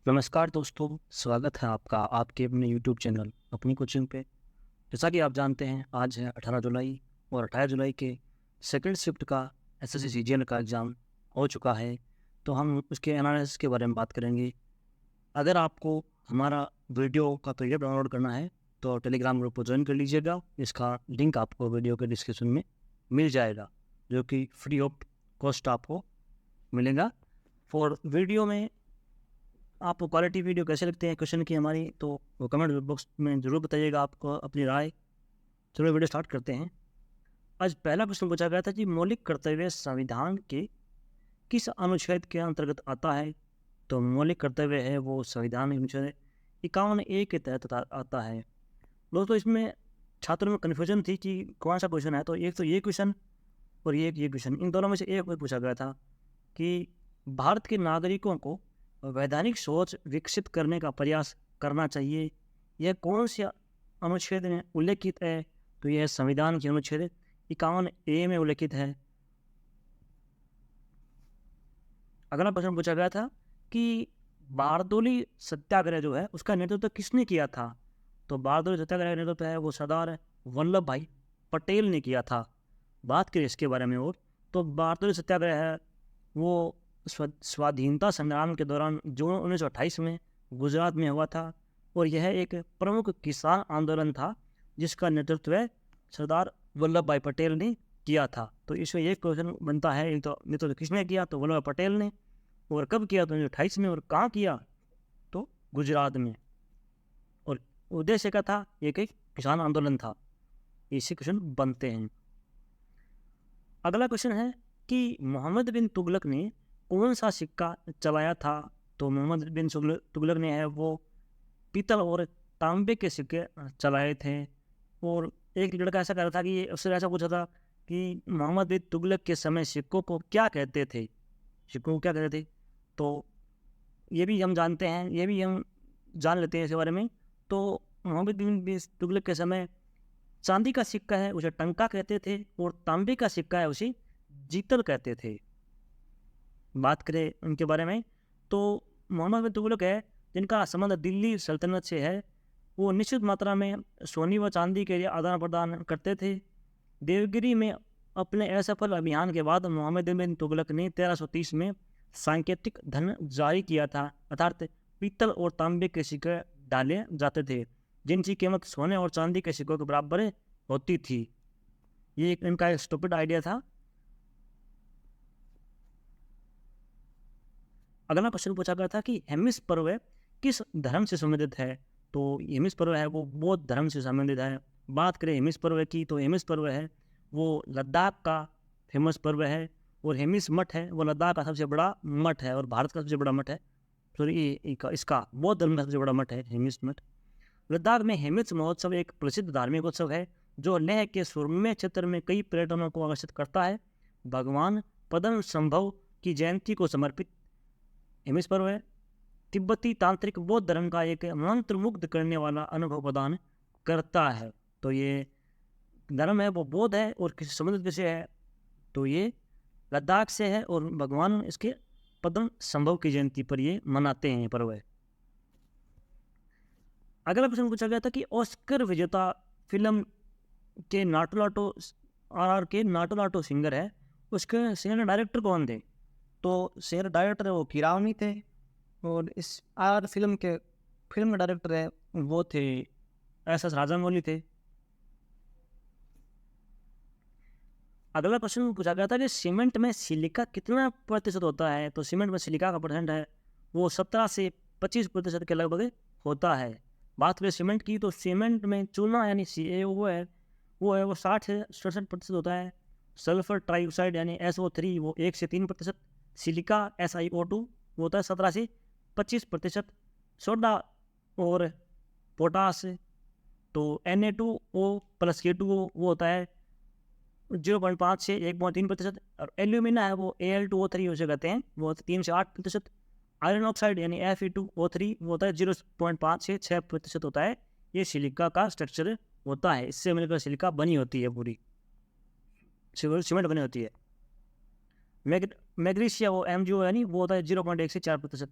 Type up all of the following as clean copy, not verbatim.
नमस्कार दोस्तों, स्वागत है आपका आपके अपने यूट्यूब चैनल अपनी कोचिंग पे। जैसा कि आप जानते हैं आज है 18 जुलाई और 18 जुलाई के सेकंड शिफ्ट का एसएससी सीजीएल का एग्ज़ाम हो चुका है। तो हम उसके एनालिसिस के बारे में बात करेंगे। अगर आपको हमारा वीडियो का पीडीएफ डाउनलोड करना है तो टेलीग्राम ग्रुप को ज्वाइन कर लीजिएगा। इसका लिंक आपको वीडियो के डिस्क्रिप्शन में मिल जाएगा, जो कि फ्री ऑफ कॉस्ट आपको मिलेगा। और वीडियो में आपको क्वालिटी वीडियो कैसे लगते हैं क्वेश्चन की हमारी, तो वो कमेंट बॉक्स में ज़रूर बताइएगा आपको अपनी राय। चलो वीडियो स्टार्ट करते हैं। आज पहला प्रश्न पूछा गया था कि मौलिक कर्तव्य संविधान के किस अनुच्छेद के अंतर्गत आता है। तो मौलिक कर्तव्य है वो संविधान के अनुच्छेद 51A के तहत आता है। दोस्तों इसमें छात्रों में कन्फ्यूजन थी कि कौन सा क्वेश्चन है। तो एक तो ये क्वेश्चन और ये क्वेश्चन, इन दोनों में से एक पूछा गया था कि भारत के नागरिकों को वैधानिक सोच विकसित करने का प्रयास करना चाहिए। यह कौन से अनुच्छेद में उल्लेखित है। तो यह संविधान के अनुच्छेद 51A में उल्लेखित है। अगला प्रश्न पूछा गया था कि बारदोली सत्याग्रह जो है उसका नेतृत्व किसने किया था। तो बारदोली सत्याग्रह का नेतृत्व है वो सरदार वल्लभ भाई पटेल ने किया था। बात करें इसके बारे में और, तो बारदोली सत्याग्रह है वो स्वाधीनता संग्राम के दौरान जून 1928 में गुजरात में हुआ था। और यह एक प्रमुख किसान आंदोलन था जिसका नेतृत्व सरदार वल्लभ भाई पटेल ने किया था। तो इसमें एक क्वेश्चन बनता है, एक तो नेतृत्व किसने किया, तो वल्लभ भाई पटेल ने। और कब किया, तो 1928 में। और कहाँ किया, तो गुजरात में। और उद्देश्य क्या था, एक किसान आंदोलन था। इसी क्वेश्चन बनते हैं। अगला क्वेश्चन है कि मोहम्मद बिन तुगलक ने कौन सा सिक्का चलाया था। तो मोहम्मद बिन तुगलक ने है वो पीतल और तांबे के सिक्के चलाए थे। और एक लड़का ऐसा कर रहा था कि उससे ऐसा पूछा था कि मोहम्मद बिन तुगलक के समय सिक्कों को क्या कहते थे, सिक्कों को क्या कहते थे। तो ये भी हम जानते हैं, ये भी हम जान लेते हैं इसके बारे में। तो मोहम्मद बिन तुगलक के समय चांदी का सिक्का है उसे टंका कहते थे और तांबे का सिक्का है उसे जीतल कहते थे। बात करें उनके बारे में, तो मोहम्मद बिन तुगलक है जिनका संबंध दिल्ली सल्तनत से है, वो निश्चित मात्रा में सोने व चांदी के लिए आदान प्रदान करते थे। देवगिरी में अपने असफल अभियान के बाद मोहम्मद बिन तुगलक ने 1330 में सांकेतिक धन जारी किया था, अर्थात पीतल और तांबे के सिक्के डाले जाते थे जिनकी कीमत सोने और चांदी के सिक्कों के बराबर होती थी। ये इनका एक स्टूपिड आइडिया था। अगला क्वेश्चन पूछा गया था कि हेमिस पर्व किस धर्म से संबंधित है। तो हेमिस पर्व है वो बौद्ध धर्म से संबंधित है। बात करें हेमिस पर्व की, तो हेमिस पर्व है वो लद्दाख का फेमस पर्व है। और हेमिस मठ है वो लद्दाख का सबसे बड़ा मठ है और भारत का सबसे बड़ा मठ है। सॉरी, इसका बौद्ध धर्म का सबसे बड़ा मठ है हेमिस मठ। लद्दाख में हेमिस महोत्सव एक प्रसिद्ध धार्मिक उत्सव है जो लेह के सुरम्य क्षेत्र में कई पर्यटनों को आकर्षित करता है। भगवान पद्म संभव की जयंती को समर्पित हेमिस पर्व है। तिब्बती तांत्रिक बौद्ध धर्म का एक मंत्र मुग्ध करने वाला अनुभव प्रदान करता है। तो ये धर्म है वो बौद्ध है और किसी संबंधित किसे है, तो ये लद्दाख से है और भगवान इसके पद्म संभव की जयंती पर ये मनाते हैं पर्व है। अगला प्रश्न पूछा गया था कि ऑस्कर विजेता फिल्म के RRR के नाटो नाटो सिंगर है उसके सिंगर डायरेक्टर कौन थे। तो सिंगर डायरेक्टर है वो किरावनी थे और इस RRR फिल्म के डायरेक्टर है वो थे SS राजामौली थे। अगला क्वेश्चन पूछा गया था कि सीमेंट में सिलिका कितना प्रतिशत होता है। तो सीमेंट में सिलिका का परसेंट है वो 17 से 25% के लगभग होता है। बात करें सीमेंट की, तो सीमेंट में चूना यानी CaO वो 60 से 67% होता है। सल्फर ट्राइऑक्साइड यानी SO3 वो 1 से 3%। सिलिका SiO2 वो होता है 17 से 25%। सोडा और पोटास तो Na2O प्लस K2O वो होता है 0.5 से 1.3%। और एल्यूमिना है वो Al2O3 उसे कहते हैं वो 3 से 8%। आयरन ऑक्साइड यानी Fe2O3 वो होता है 0.5 से 6% होता है। ये सिलिका का स्ट्रक्चर होता है, इससे मिलकर सिलिका बनी होती है, पूरी सीमेंट बनी होती है। मैग्नीशिया वो MgO यानी वो होता है 0.1 से 4%।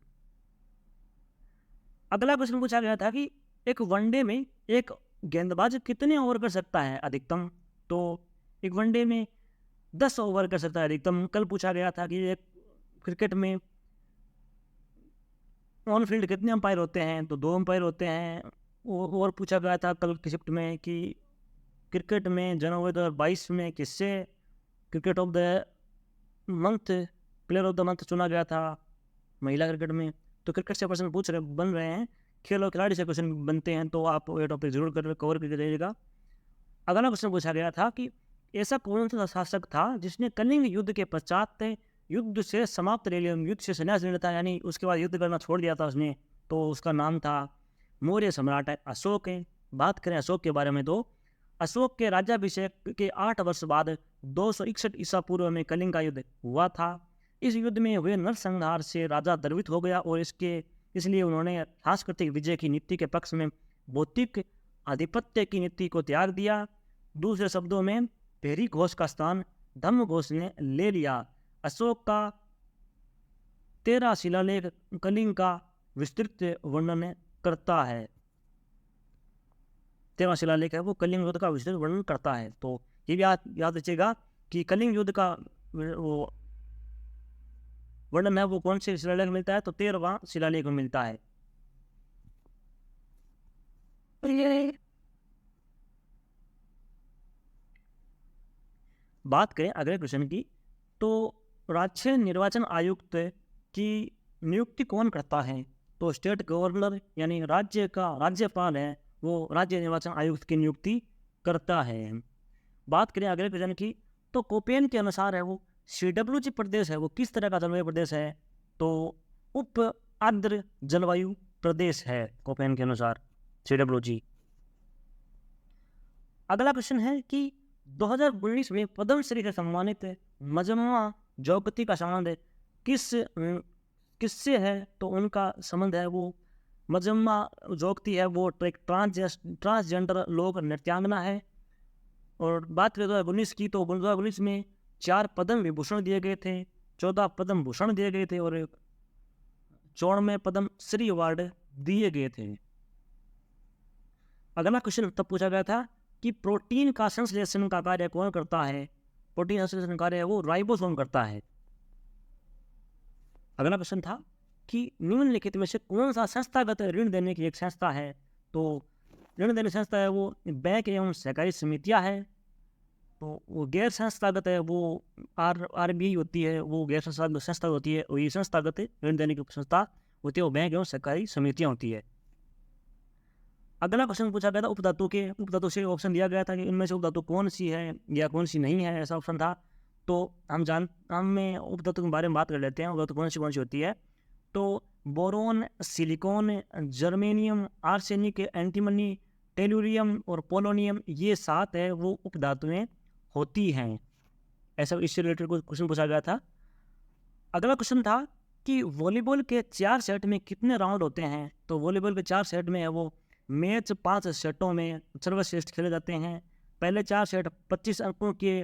अगला प्रश्न पूछा गया था कि एक वनडे में एक गेंदबाज कितने ओवर कर सकता है अधिकतम। तो एक वनडे में 10 ओवर कर सकता है अधिकतम। कल पूछा गया था कि एक क्रिकेट में ऑन फील्ड कितने अंपायर होते हैं, तो 2 अंपायर होते हैं। और पूछा गया था कल की शिफ्ट में कि क्रिकेट में जनवरी 2022 में किससे cricket of the month player of the month चुना गया था महिला क्रिकेट में। तो क्रिकेट से प्रश्न बन रहे हैं, खेल और खिलाड़ी से क्वेश्चन बनते हैं, तो आप ये टॉपिक जरूर कवर करके जाइएगा। अगला क्वेश्चन पूछा गया था कि ऐसा कौन सा शासक था जिसने कलिंग युद्ध के पश्चात युद्ध से समाप्त ले लिया, युद्ध से संन्यास लेना था, यानी उसके बाद युद्ध करना छोड़ दिया था उसने। तो उसका नाम था मौर्य सम्राट अशोक है। बात करें अशोक के बारे में, तो अशोक के राज्याभिषेक के 8 वर्ष बाद 261 ईसा पूर्व में कलिंग का युद्ध हुआ था। इस युद्ध में हुए नरसंहार से राजा द्रवित हो गया और इसलिए उन्होंने सांस्कृतिक विजय की नीति के पक्ष में भौतिक आधिपत्य की नीति को त्याग दिया। दूसरे शब्दों में भेरी घोष का स्थान धम्म घोष ने ले लिया। अशोक का 13 शिलालेख कलिंग का विस्तृत वर्णन करता है। 13 शिलालेख है वो कलिंग युद्ध का विस्तृत वर्णन करता है। तो ये भी याद रखिएगा कि कलिंग युद्ध का वो वर्णन है वो कौन से शिलालेख में मिलता है, तो 13वां शिलालेख में मिलता है। बात करें अगले क्वेश्चन की, तो राज्य निर्वाचन आयुक्त की नियुक्ति कौन करता है। तो स्टेट गवर्नर यानी राज्य का राज्यपाल है वो राज्य निर्वाचन आयुक्त की नियुक्ति करता है। बात करें अगले क्वेश्चन की, तो कोपेन के अनुसार है वो CWG प्रदेश है वो किस तरह का जलवायु प्रदेश है। तो उप आर्द्र जलवायु प्रदेश है कोपेन के अनुसार CWG। अगला क्वेश्चन है कि 2019 में पद्मश्री से सम्मानित मजम्मा जोगती का संबंध किससे है। तो उनका संबंध है वो मजम्मा जोगती है वो ट्रांसजेंडर लोक नृत्यांगना है। और बात करें 2019 की, तो 2019 में 4 पद्म विभूषण दिए गए थे, 14 पद्म भूषण दिए गए थे और 54वें पद्म श्री अवार्ड दिए गए थे। अगला क्वेश्चन तब पूछा गया था कि प्रोटीन का संश्लेषण का कार्य कौन करता है। प्रोटीन संश्लेषण कार्य है वो राइबोसोम करता है। अगला प्रश्न था कि निम्नलिखित में से कौन सा संस्थागत ऋण देने की एक संस्था है। तो ऋण देने संस्था है वो बैंक एवं सहकारी समितियां है। तो वो गैर संस्थागत है वो RBI होती है, वो गैर संस्था होती है। और ये संस्थागत ऋण देने की संस्था होती है वो बैंक एवं सहकारी समितियां होती है। अगला क्वेश्चन पूछा गया था उपधातु से ऑप्शन दिया गया था कि इनमें से उपधातु कौन सी है या कौन सी नहीं है, ऐसा ऑप्शन था। तो हम उपधातु के बारे में बात कर लेते हैं, उपधातु कौन सी होती है। तो boron, silicon, germanium, arsenic, antimony, tellurium और पोलोनियम, ये 7 है वो उपधातुएं होती हैं। ऐसा इससे रिलेटेड क्वेश्चन पूछा गया था। अगला क्वेश्चन था कि वॉलीबॉल के 4 सेट में कितने राउंड होते हैं। तो वॉलीबॉल के 4 सेट में है वो मैच 5 सेटों में सर्वश्रेष्ठ खेले जाते हैं। पहले 4 सेट 25 अंकों के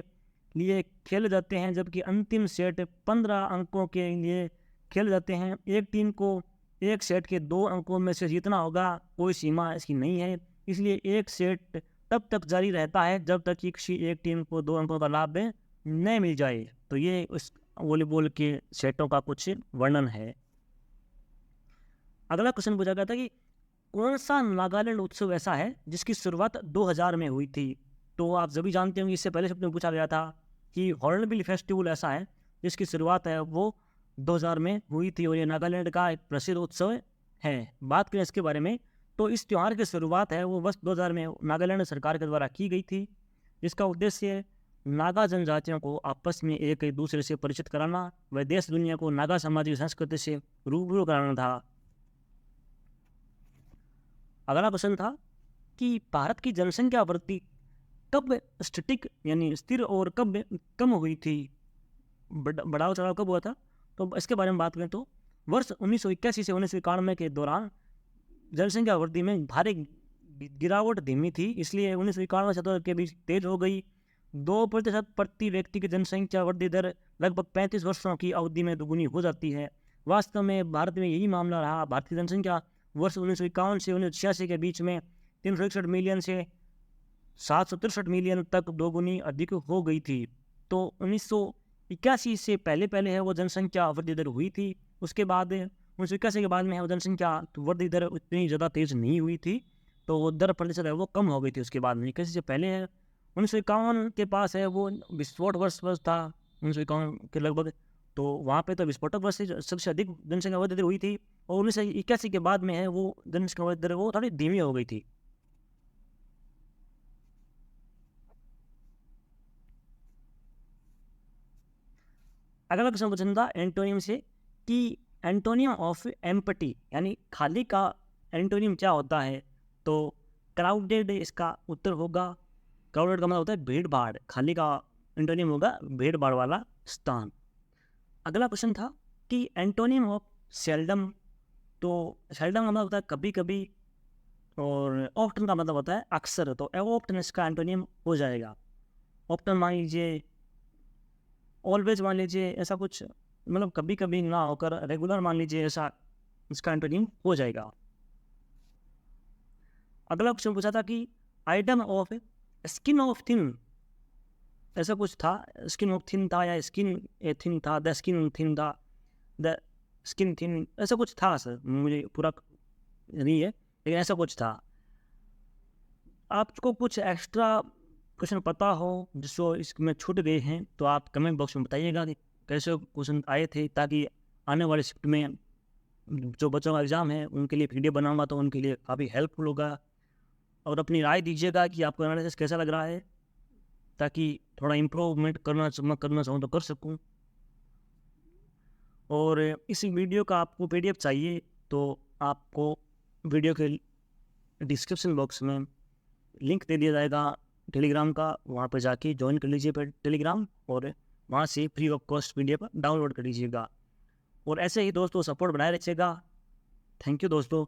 लिए खेले जाते हैं, जबकि अंतिम सेट 15 अंकों के लिए खेले जाते हैं। एक टीम को एक सेट के 2 अंकों में से जीतना होगा, कोई सीमा इसकी नहीं है। इसलिए एक सेट तब तक जारी रहता है जब तक कि किसी एक टीम को 2 अंकों का लाभ नहीं मिल जाए। तो ये उस वॉलीबॉल के सेटों का कुछ वर्णन है। अगला क्वेश्चन पूछा गया था कि कौन सा नागालैंड उत्सव ऐसा है जिसकी शुरुआत 2000 में हुई थी। तो आप सभी जानते होंगे, इससे पहले सबने पूछा गया था कि हॉर्नबिल फेस्टिवल ऐसा है जिसकी शुरुआत है वो 2000 में हुई थी और ये नागालैंड का एक प्रसिद्ध उत्सव है। बात करें इसके बारे में, तो इस त्यौहार की शुरुआत है वो वर्ष 2000 में नागालैंड सरकार के द्वारा की गई थी, जिसका उद्देश्य नागा जनजातियों को आपस में एक दूसरे से परिचित कराना व देश दुनिया को नागा समाज की संस्कृति से रूबरू कराना था। अगला क्वेश्चन था कि भारत की जनसंख्या वृद्धि कब स्टैटिक यानी स्थिर और कब कम हुई थी, बढ़ाव चढ़ाव कब हुआ था। तो इसके बारे में बात करें तो वर्ष 1981 से 1991 के दौरान जनसंख्या वृद्धि में भारी गिरावट धीमी थी, इसलिए 1991 से 2000 के बीच तेज हो गई। 2% प्रति व्यक्ति की जनसंख्या वृद्धि दर लगभग 35 वर्षों की अवधि में दोगुनी हो जाती है। वास्तव में भारत में यही मामला रहा। भारतीय जनसंख्या वर्ष 1951 से 1986 के बीच में 361 मिलियन से 763 मिलियन तक दोगुनी अधिक हो गई थी। तो 1981 से पहले है वो जनसंख्या वृद्धि दर हुई थी। उसके बाद 1981 के बाद में है वो जनसंख्या वृद्धि दर उतनी ज़्यादा तेज़ नहीं हुई थी, तो वो दर प्रतिशत है वो कम हो गई थी उसके बाद में। 81 से पहले है 1951 के पास है वो विस्फोट वर्ष था 1951 के लगभग, तो वहाँ पे तो विस्फोटक वर्ष से सबसे अधिक जनसंख्या वृद्धि दर हुई थी। और 1981 के बाद में है वो जनसंख्या वृद्धि दर वो थोड़ी धीमी हो गई थी। अगला क्वेश्चन पूछना था एंटोनियम से कि एंटोनियम ऑफ एम्पटी यानी खाली का एंटोनियम क्या होता है। तो क्राउडेड इसका उत्तर होगा। क्राउडेड का मतलब होता है भीड़ भाड़, खाली का एंटोनियम होगा भीड़ भाड़ वाला स्थान। अगला क्वेश्चन था कि एंटोनियम ऑफ सेल्डम। तो सेल्डम का मतलब होता है कभी कभी, और ऑफ्टन का मतलब होता है अक्सर। तो ऑफ्टन इसका एंटोनियम हो जाएगा। ऑफ्टन मान लीजिए, ऑलवेज मान लीजिए, ऐसा कुछ मतलब कभी कभी ना होकर रेगुलर मान लीजिए, ऐसा इसका एंटोनियम हो जाएगा। अगला क्वेश्चन पूछा था कि item of skin of thin, ऐसा कुछ था, स्किन ऑफ थिन था या स्किन ए थिन था, द स्किन थिन था, द स्किन थिन, ऐसा कुछ था सर, मुझे पूरा नहीं है लेकिन ऐसा कुछ था। आपको कुछ एक्स्ट्रा क्वेश्चन पता हो जिसको इसमें छूट गए हैं तो आप कमेंट बॉक्स में बताइएगा कि कैसे क्वेश्चन आए थे, ताकि आने वाले शिफ्ट में जो बच्चों का एग्ज़ाम है उनके लिए वीडियो बनाऊंगा तो उनके लिए काफ़ी हेल्पफुल होगा। और अपनी राय दीजिएगा कि आपको एनालिसिस कैसा लग रहा है, ताकि थोड़ा इम्प्रूवमेंट करना चाहूँ तो कर सकूँ। और इस वीडियो का आपको PDF चाहिए तो आपको वीडियो के डिस्क्रिप्शन बॉक्स में लिंक दे दिया जाएगा टेलीग्राम का, वहाँ पर जाके ज्वाइन कर लीजिए टेलीग्राम, और वहाँ से free of cost PDF download कर लीजिएगा। और ऐसे ही दोस्तों सपोर्ट बनाए रखिएगा। थैंक यू दोस्तों।